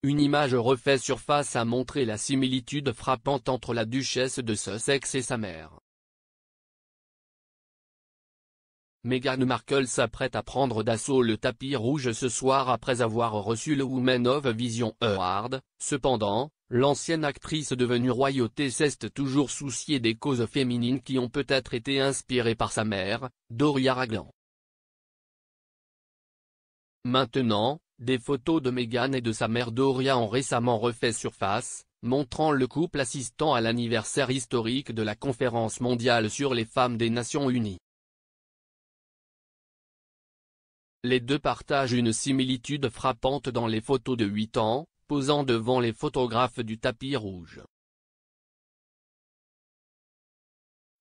une image refait surface a montré la similitude frappante entre la duchesse de Sussex et sa mère. Meghan Markle s'apprête à prendre d'assaut le tapis rouge ce soir après avoir reçu le Women of Vision Award. Cependant, l'ancienne actrice devenue royauté s'est toujours souciée des causes féminines qui ont peut-être été inspirées par sa mère, Doria Ragland. Maintenant, des photos de Meghan et de sa mère Doria ont récemment refait surface, montrant le couple assistant à l'anniversaire historique de la Conférence mondiale sur les femmes des Nations Unies. Les deux partagent une similitude frappante dans les photos de 8 ans, posant devant les photographes du tapis rouge.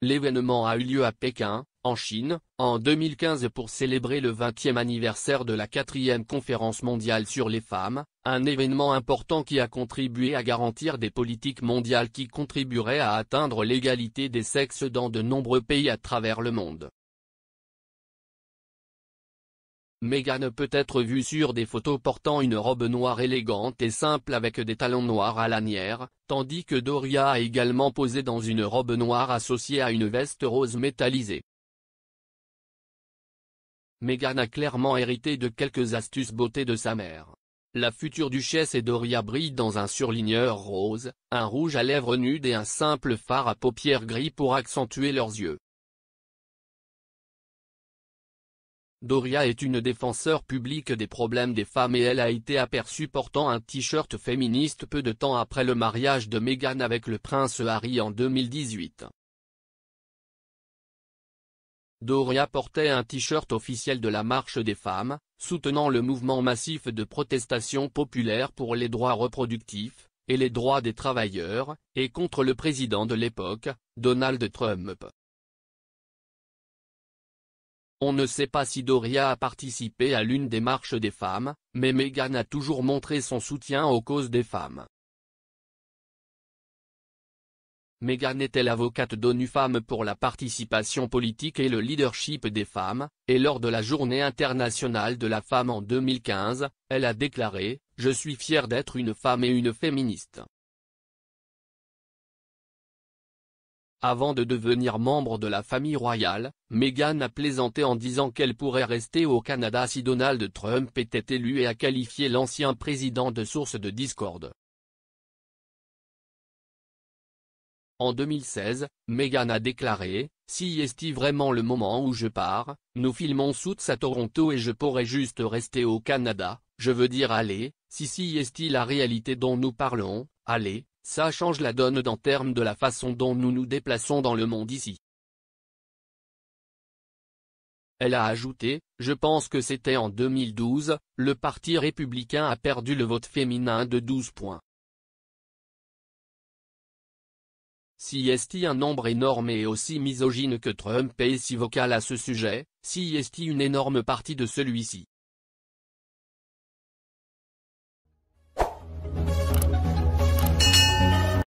L'événement a eu lieu à Pékin, en Chine, en 2015 pour célébrer le 20e anniversaire de la 4e conférence mondiale sur les femmes, un événement important qui a contribué à garantir des politiques mondiales qui contribueraient à atteindre l'égalité des sexes dans de nombreux pays à travers le monde. Meghan peut être vue sur des photos portant une robe noire élégante et simple avec des talons noirs à lanière, tandis que Doria a également posé dans une robe noire associée à une veste rose métallisée. Meghan a clairement hérité de quelques astuces beauté de sa mère. La future duchesse et Doria brillent dans un surligneur rose, un rouge à lèvres nudes et un simple fard à paupières gris pour accentuer leurs yeux. Doria est une défenseur publique des problèmes des femmes et elle a été aperçue portant un t-shirt féministe peu de temps après le mariage de Meghan avec le prince Harry en 2018. Doria portait un t-shirt officiel de la Marche des femmes, soutenant le mouvement massif de protestation populaire pour les droits reproductifs, et les droits des travailleurs, et contre le président de l'époque, Donald Trump. On ne sait pas si Doria a participé à l'une des marches des femmes, mais Meghan a toujours montré son soutien aux causes des femmes. Meghan était l'avocate d'ONU Femmes pour la participation politique et le leadership des femmes, et lors de la Journée internationale de la femme en 2015, elle a déclaré « Je suis fière d'être une femme et une féministe ». Avant de devenir membre de la famille royale, Meghan a plaisanté en disant qu'elle pourrait rester au Canada si Donald Trump était élu et a qualifié l'ancien président de source de discorde. En 2016, Meghan a déclaré « Si est-il vraiment le moment où je pars, nous filmons Suits à Toronto et je pourrais juste rester au Canada, je veux dire allez, si est-il la réalité dont nous parlons, allez, ça change la donne en termes de la façon dont nous nous déplaçons dans le monde ici. » Elle a ajouté « Je pense que c'était en 2012, le Parti républicain a perdu le vote féminin de 12 points. Si est-il un nombre énorme et aussi misogyne que Trump est si vocal à ce sujet, si est-il une énorme partie de celui-ci.